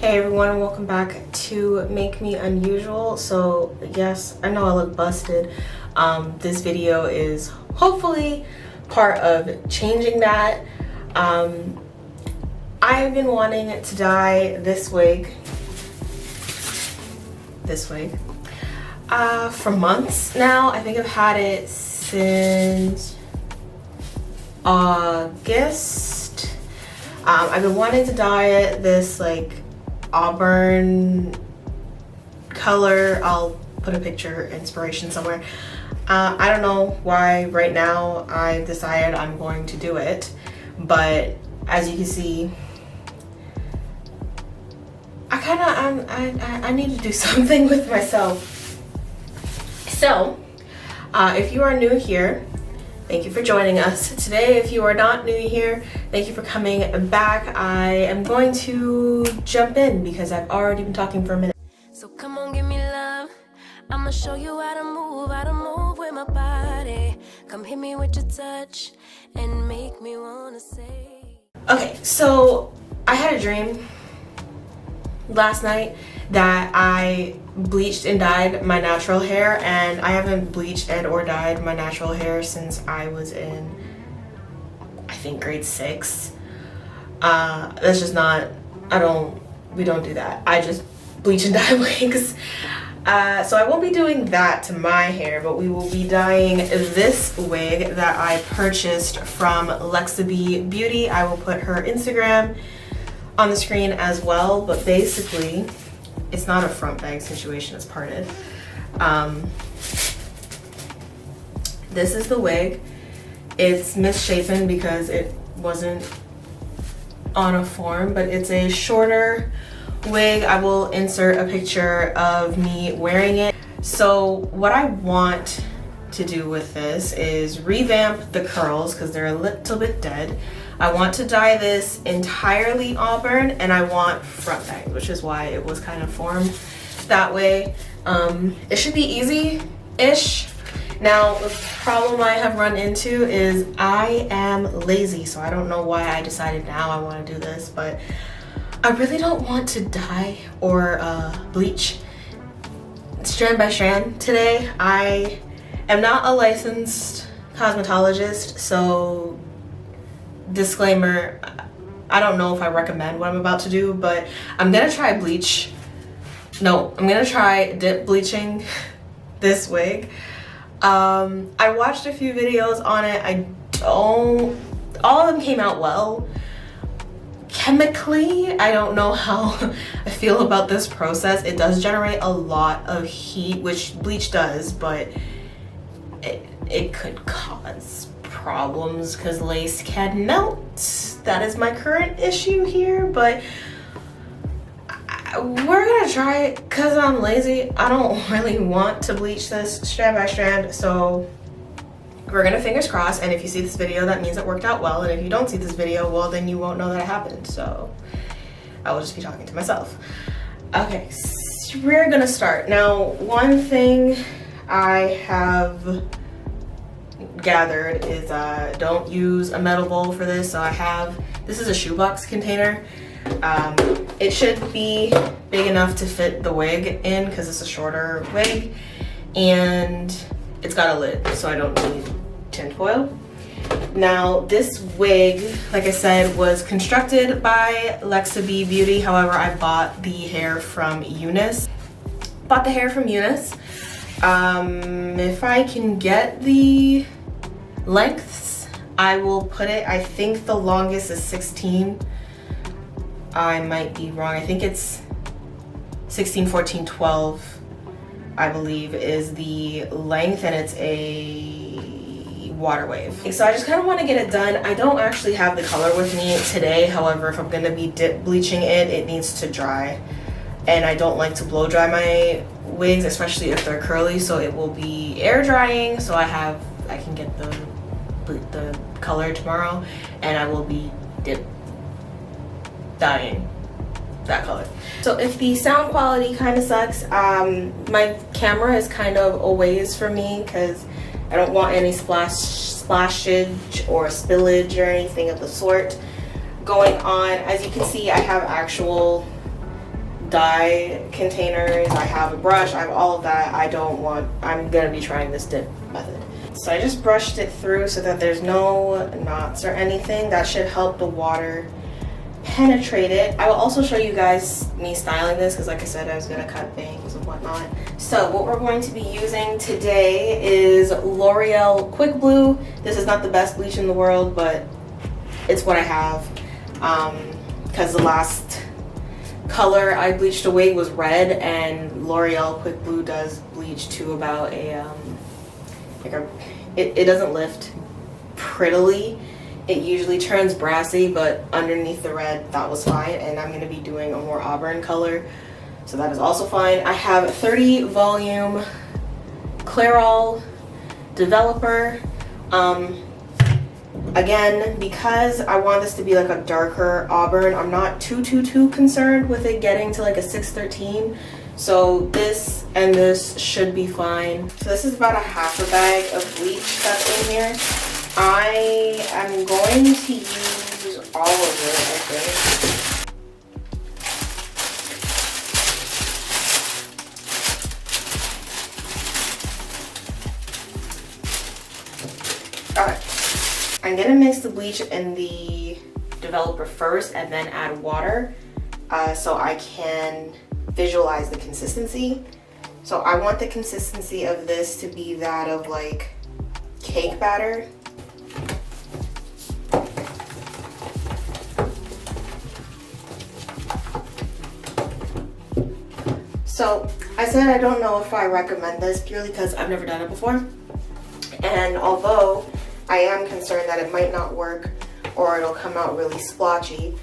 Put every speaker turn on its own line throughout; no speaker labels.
Hey everyone, and welcome back to Make Me Unusual. So yes, I know I look busted. This video is hopefully part of changing that. I've been wanting to dye this wig for months now. I think I've had it since August. I've been wanting to dye it this like auburn color. I'll put a picture inspiration somewhere. I don't know why right now I've decided I'm going to do it, but as you can see, I need to do something with myself. So if you are new here, thank you for joining us today. If you are not new here, thank you for coming back. I am going to jump in because I've already been talking for a minute.
So come on, give me love. I'ma show you how to move with my body. Come hit me with your touch and make me wanna say.
Okay, so I had a dream last night that I bleached and dyed my natural hair, and I haven't bleached and or dyed my natural hair since I was in, I think, grade 6. That's just not, we don't do that. I just bleach and dye wigs. So I won't be doing that to my hair, but we will be dyeing this wig that I purchased from Lexabe Beauty. I will put her Instagram on the screen as well, but basically it's not a front bag situation, it's parted. This is the wig. It's misshapen because it wasn't on a form, but it's a shorter wig. I will insert a picture of me wearing it. So what I want to do with this is revamp the curls because they're a little bit dead. I want to dye this entirely auburn, and I want front bangs, which is why it was kind of formed that way. It should be easy-ish. Now, the problem I have run into is I am lazy, so I don't know why I decided now I want to do this, but I really don't want to dye or bleach strand by strand today. I am not a licensed cosmetologist, so disclaimer, I don't know if I recommend what I'm about to do, but I'm gonna try bleach. No, I'm gonna try dip bleaching this wig. I watched a few videos on it. All of them came out well. Chemically, I don't know how I feel about this process. It does generate a lot of heat, which bleach does, but it could cause problems because lace can melt. That is my current issue here, but we're gonna try it because I'm lazy. I don't really want to bleach this strand by strand, so we're gonna fingers crossed. And if you see this video, that means it worked out well, and if you don't see this video, well, then you won't know that it happened, so I will just be talking to myself. Okay, so we're gonna start. Now, one thing I have gathered is don't use a metal bowl for this. So this is a shoebox container. It should be big enough to fit the wig in because it's a shorter wig, and it's got a lid, so I don't need tinfoil. Now, this wig, like I said, was constructed by Lexabe Beauty. However, I bought the hair from Eunice. If I can get the lengths, I will put it. I think the longest is 16. I might be wrong. I think it's 16, 14, 12, I believe is the length, and it's a water wave. So I just kind of want to get it done. I don't actually have the color with me today. However, if I'm going to be dip bleaching it, it needs to dry. And I don't like to blow dry my wigs, especially if they're curly, so it will be air drying. So I can get the color tomorrow, and I will be dip dyeing that color. So if the sound quality kind of sucks, my camera is kind of a ways from me because I don't want any splashage or spillage or anything of the sort going on. As you can see, I have actual dye containers, I have a brush, I have all of that. I'm gonna be trying this dip method. So I just brushed it through so that there's no knots or anything. That should help the water penetrate it. I will also show you guys me styling this because like I said, I was gonna cut bangs and whatnot. So what we're going to be using today is L'Oreal Quick Blue. This is not the best bleach in the world, but it's what I have. Because the last color I bleached a wig was red, and L'Oreal Quick Blue does bleach to about it doesn't lift prettily. It usually turns brassy, but underneath the red, that was fine. And I'm gonna be doing a more auburn color, so that is also fine. I have 30 volume Clairol developer. Again, because I want this to be like a darker auburn, I'm not too concerned with it getting to like a 613. So this and this should be fine. So this is about a half a bag of bleach that's in here. I am going to use all of it, I think. Alright. I'm gonna mix the bleach and the developer first and then add water so I can visualize the consistency. So I want the consistency of this to be that of like cake batter. So I said I don't know if I recommend this purely because I've never done it before. And although I am concerned that it might not work or it'll come out really splotchy,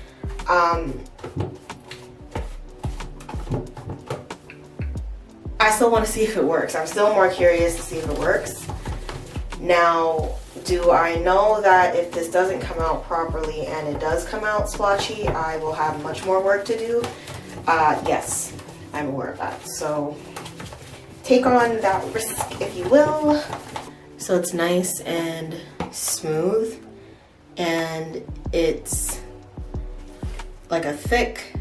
I still want to see if it works. I'm still more curious to see if it works. Now, do I know that if this doesn't come out properly and it does come out splotchy, I will have much more work to do? Yes, I'm aware of that. So take on that risk if you will. So it's nice and smooth, and it's like a thick,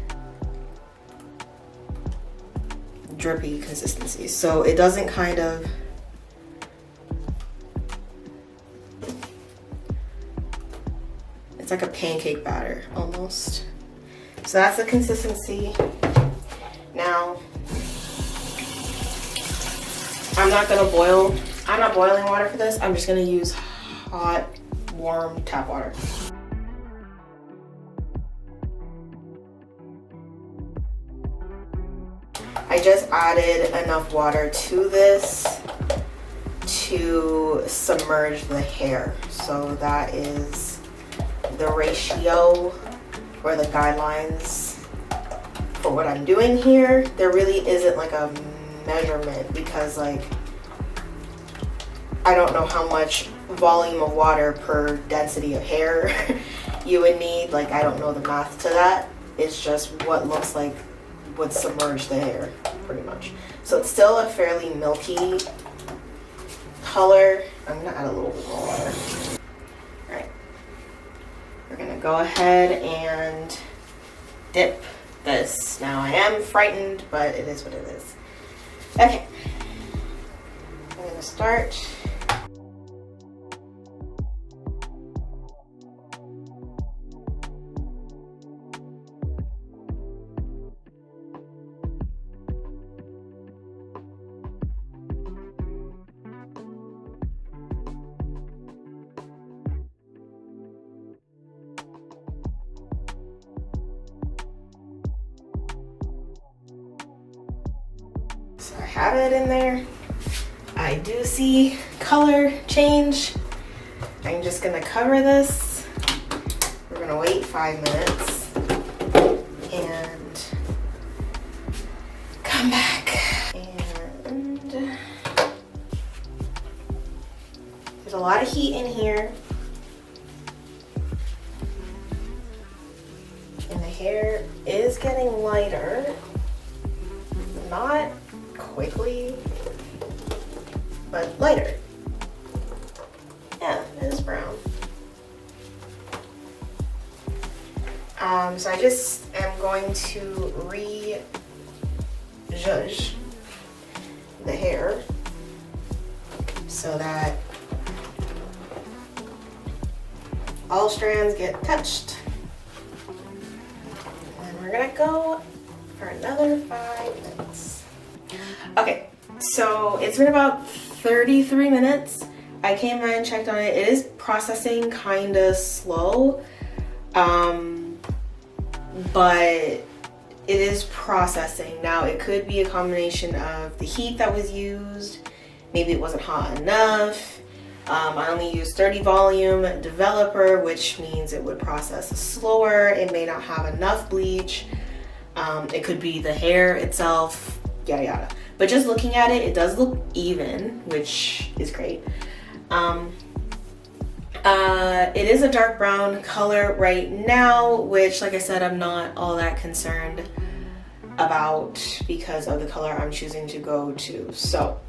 drippy consistency. So it doesn't kind of, it's like a pancake batter almost. So that's the consistency. Now, I'm not boiling water for this. I'm just gonna use hot, warm tap water. I just added enough water to this to submerge the hair. So that is the ratio or the guidelines for what I'm doing here. There really isn't like a measurement because like I don't know how much volume of water per density of hair you would need. Like I don't know the math to that. It's just what looks like would submerge the hair pretty much. So it's still a fairly milky color. I'm gonna add a little bit more water. All right, we're gonna go ahead and dip this. Now I am frightened, but it is what it is. Okay, I'm gonna start. So I have it in there. I do see color change. I'm just gonna cover this. We're gonna wait 5 minutes and come back. And there's a lot of heat in here. And the hair is getting lighter. Not quickly, but lighter. Yeah, it is brown. So I just am going to zhuzh the hair so that all strands get touched. And we're gonna go for another 5 minutes. Okay, so it's been about 33 minutes. I came in and checked on it. It is processing kind of slow, but it is processing. Now, it could be a combination of the heat that was used. Maybe it wasn't hot enough. I only used 30 volume developer, which means it would process slower. It may not have enough bleach. It could be the hair itself, yada yada. But just looking at it, it does look even, which is great. It is a dark brown color right now, which, like I said, I'm not all that concerned about because of the color I'm choosing to go to. So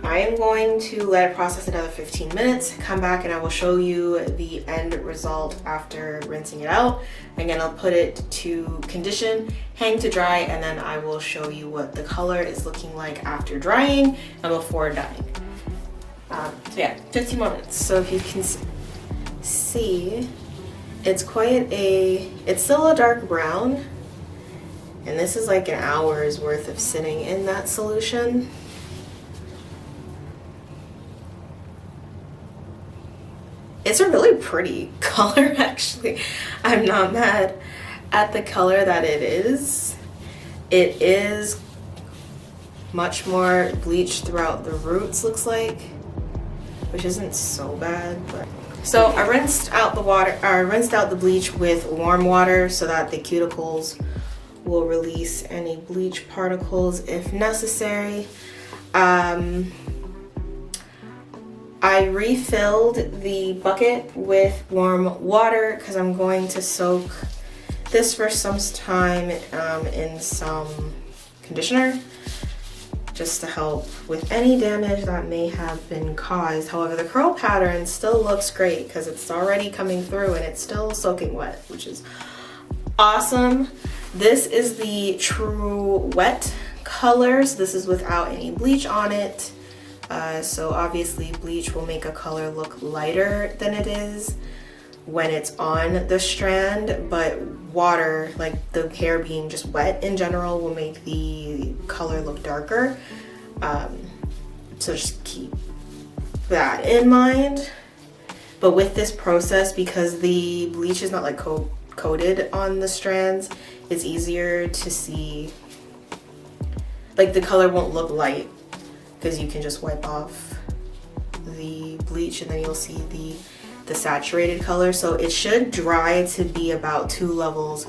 I am going to let it process another 15 minutes, come back and I will show you the end result after rinsing it out. Again, I'll put it to condition, hang to dry, and then I will show you what the color is looking like after drying and before dyeing. So yeah, 15 more minutes. So if you can see, it's it's still a dark brown, and this is like an hour's worth of sitting in that solution. It's a really pretty color, actually. I'm not mad at the color that it is. It is much more bleached throughout the roots, looks like, which isn't so bad. But so I rinsed out the bleach with warm water so that the cuticles will release any bleach particles if necessary. I refilled the bucket with warm water because I'm going to soak this for some time in some conditioner just to help with any damage that may have been caused. However, the curl pattern still looks great because it's already coming through and it's still soaking wet, which is awesome. This is the true wet colors. This is without any bleach on it. So obviously bleach will make a color look lighter than it is when it's on the strand, but water, like the hair being just wet in general, will make the color look darker. So just keep that in mind. But with this process, because the bleach is not like coated on the strands, it's easier to see, like the color won't look light because you can just wipe off the bleach and then you'll see the saturated color. So it should dry to be about 2 levels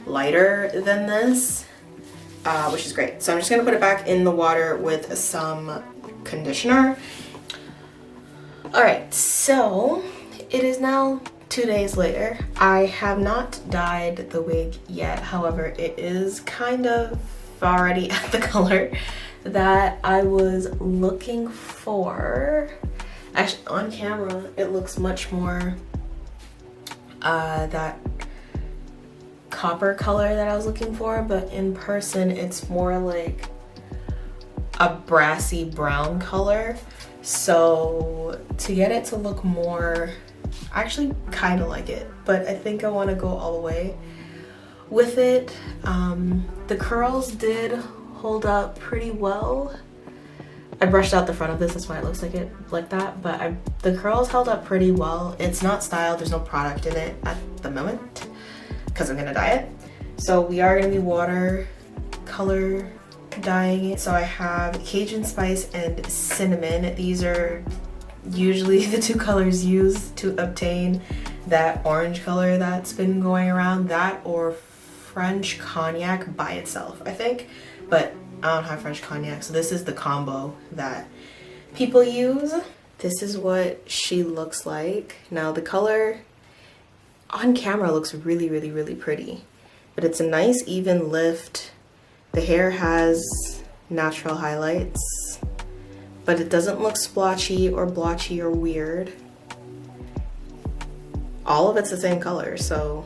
lighter than this, which is great. So I'm just gonna put it back in the water with some conditioner. All right, so it is now 2 days later. I have not dyed the wig yet. However, it is kind of already at the color that I was looking for. Actually, on camera, it looks much more that copper color that I was looking for, but in person, it's more like a brassy brown color. So to get it to look more, I actually kind of like it, but I think I want to go all the way with it. The curls did hold up pretty well. I brushed out the front of this, that's why it looks like it like that, but the curls held up pretty well. It's not styled, there's no product in it at the moment because I'm gonna dye it. So we are gonna be watercolor dyeing it. So I have Cajun spice and cinnamon. These are usually the 2 colors used to obtain that orange color that's been going around, that or French cognac by itself, I think, but I don't have French cognac, so this is the combo that people use. This is what she looks like. Now the color on camera looks really, really, really pretty, but it's a nice even lift. The hair has natural highlights, but it doesn't look splotchy or blotchy or weird. All of it's the same color, so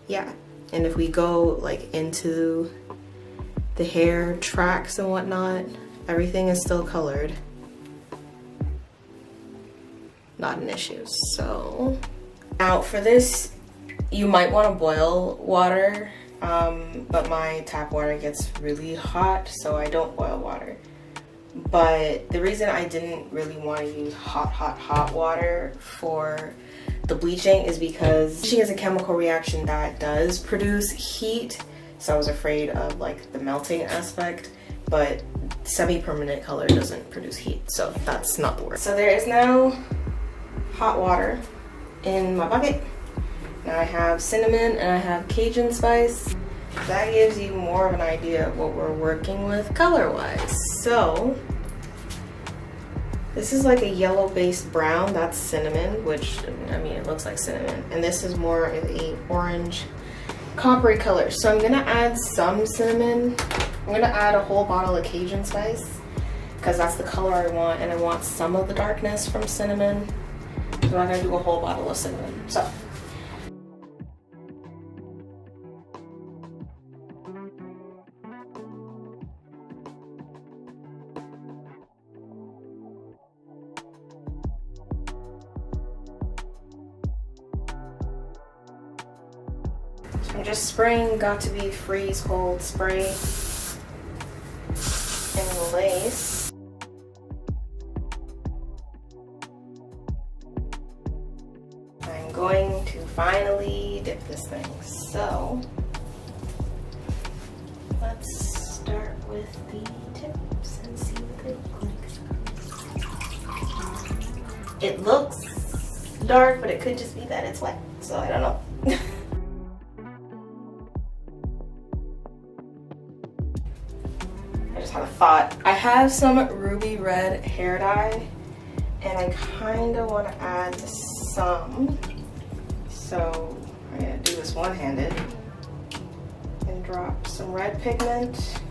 yeah. And if we go like into the hair tracks and whatnot, everything is still colored. Not an issue. So now for this, you might want to boil water, but my tap water gets really hot, so I don't boil water. But the reason I didn't really want to use hot water for the bleaching is because bleaching is a chemical reaction that does produce heat, so I was afraid of like the melting aspect, but semi-permanent color doesn't produce heat, so that's not the word. So there is now hot water in my bucket. Now I have cinnamon and I have Cajun spice. That gives you more of an idea of what we're working with color-wise. So this is like a yellow-based brown. That's cinnamon, which, I mean, it looks like cinnamon. And this is more of a orange coppery color. So I'm gonna add some cinnamon. I'm gonna add a whole bottle of Cajun spice because that's the color I want, and I want some of the darkness from cinnamon. So I'm gonna do a whole bottle of cinnamon. So I'm just spraying Got To Be Freeze Hold spray in the lace. I'm going to finally dip this thing. So let's start with the tips and see what they look like. It looks dark, but it could just be that it's wet, so I don't know. I just had a thought. I have some ruby red hair dye, and I kind of want to add some. So I'm going to do this one-handed and drop some red pigment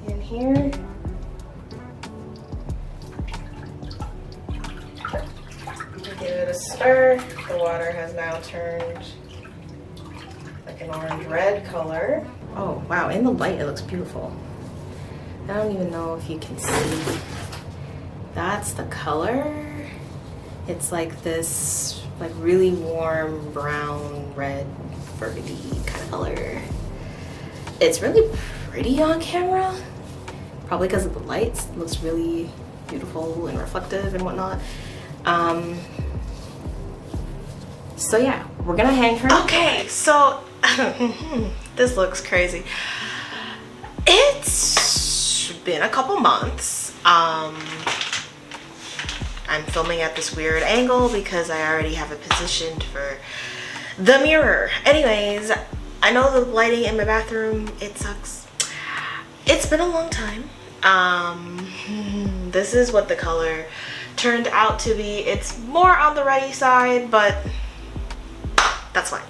in here. Give it a stir. The water has now turned like an orange-red color. Oh wow, in the light it looks beautiful. I don't even know if you can see. That's the color. It's like this like really warm brown, red, burgundy kind of color. It's really pretty on camera. Probably because of the lights. It looks really beautiful and reflective and whatnot. So yeah, we're gonna hang her. Okay, so this looks crazy. It's been a couple months. I'm filming at this weird angle because I already have it positioned for the mirror. Anyways, I know the lighting in my bathroom, it sucks. It's been a long time. This is what the color turned out to be. It's more on the reddy side, but that's fine.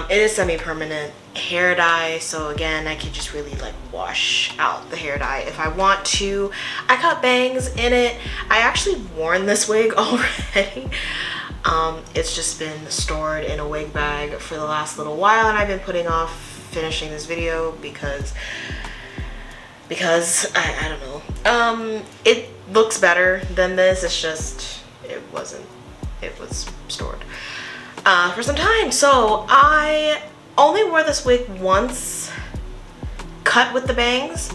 It is semi-permanent hair dye, so again, I can just really like wash out the hair dye if I want to. I got bangs in it. I actually worn this wig already. It's just been stored in a wig bag for the last little while, and I've been putting off finishing this video because I don't know. It looks better than this. It's just it was stored for some time. So I only wore this wig once, cut with the bangs,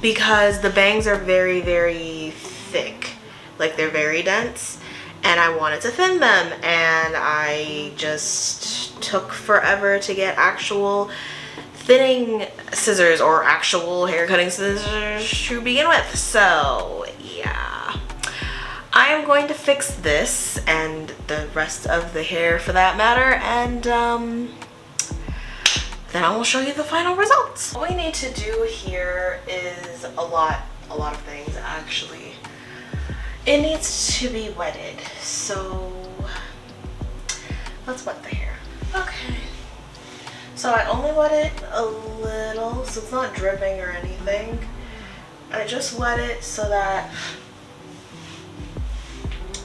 because the bangs are very, very thick. Like, they're very dense, and I wanted to thin them, and I just took forever to get actual thinning scissors or actual hair cutting scissors to begin with. So yeah, I am going to fix this and the rest of the hair for that matter, and then I will show you the final results. What we need to do here is a lot of things actually. It needs to be wetted, so let's wet the hair. Okay. So I only wet it a little, so it's not dripping or anything. I just wet it so that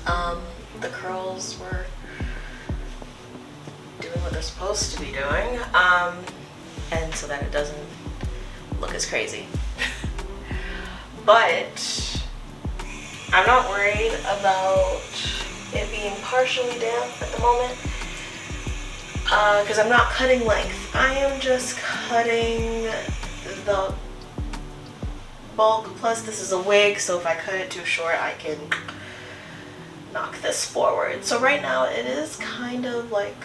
the curls were doing what they're supposed to be doing. And so that it doesn't look as crazy. But I'm not worried about it being partially damp at the moment because I'm not cutting length. I am just cutting the bulk, plus this is a wig, so if I cut it too short I can knock this forward. So right now it is kind of like,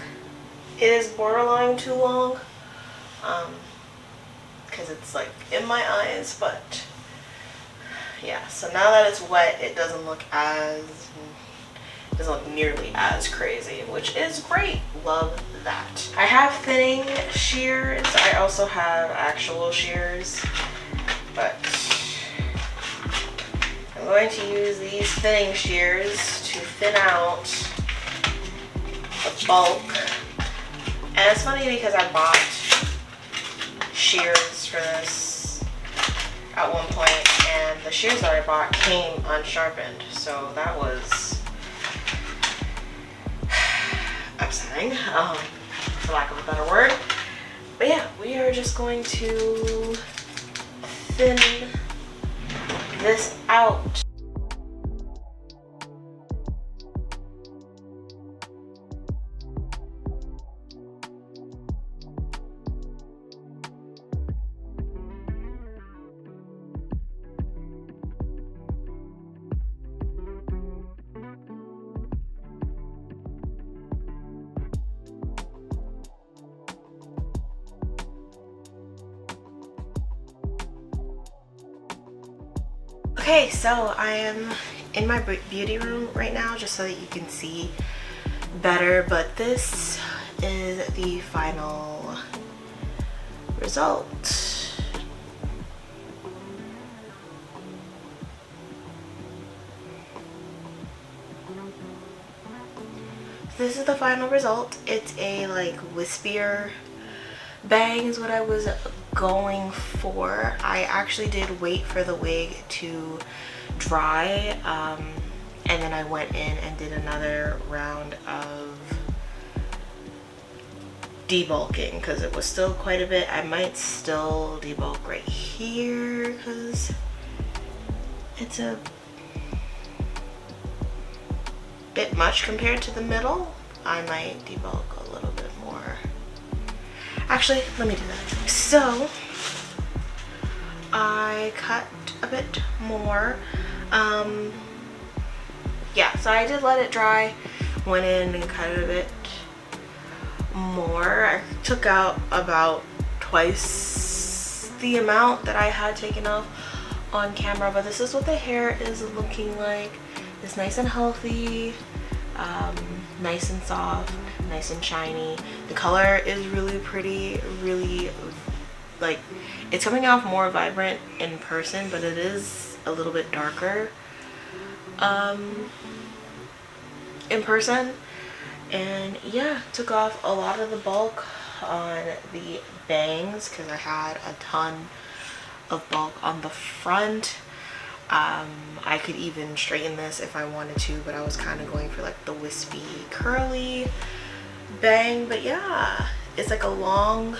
it is borderline too long because it's like in my eyes, but yeah, so now that it's wet it doesn't look nearly as crazy, which is great. Love that. I have thinning shears. I also have actual shears, but I'm going to use these thinning shears to thin out the bulk. And it's funny because I bought shears for this at one point, and the shears that I bought came unsharpened, so that was upsetting, for lack of a better word. But yeah, we are just going to thin this out. Okay, so I am in my beauty room right now just so that you can see better, but this is the final result. This is the final result. It's a like wispier bang is what I was going for. I actually did wait for the wig to dry, and then I went in and did another round of debulking because it was still quite a bit. I might still debulk right here because it's a bit much compared to the middle. I might debulk a little bit more. Actually, let me do that. So I cut a bit more. Yeah, so I did let it dry, went in and cut it a bit more. I took out about twice the amount that I had taken off on camera, but this is what the hair is looking like. It's nice and healthy, nice and soft, nice and shiny. The color is really pretty, really like, it's coming off more vibrant in person, but it is a little bit darker in person. And yeah, took off a lot of the bulk on the bangs because I had a ton of bulk on the front. I could even straighten this if I wanted to, but I was kind of going for like the wispy curly bang. But yeah, it's like a long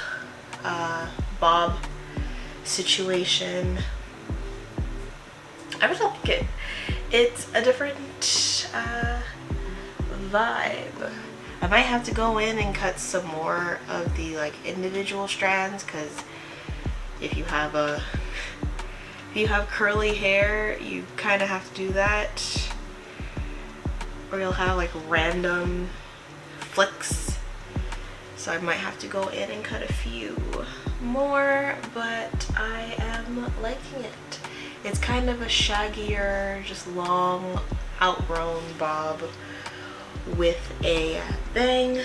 bob situation. I really like it. It's a different vibe. I might have to go in and cut some more of the like individual strands, because if you have curly hair, you kind of have to do that, or you'll have like random flicks. So I might have to go in and cut a few more, but I am liking it. It's kind of a shaggier, just long, outgrown bob with a bang.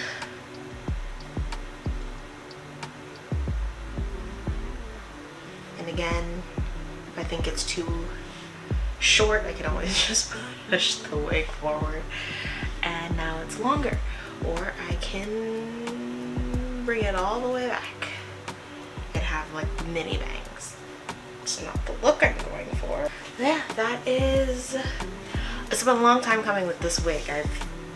And again, if I think it's too short, I can always just push the wig forward and now it's longer, or I can bring it all the way back and have like mini bangs. It's not the look I'm going for. Yeah, that is, it's been a long time coming with this wig. I've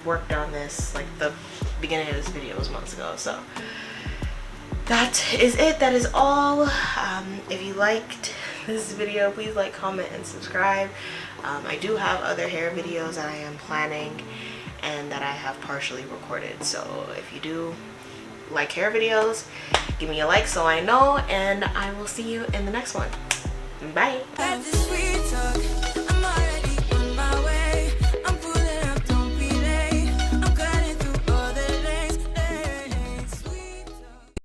worked on this, like the beginning of this video was months ago, so that is it. That is all. If you liked this video, please like, comment, and subscribe. I do have other hair videos that I am planning and that I have partially recorded, so if you do like hair videos, give me a like so I know, and I will see you in the next one. Bye.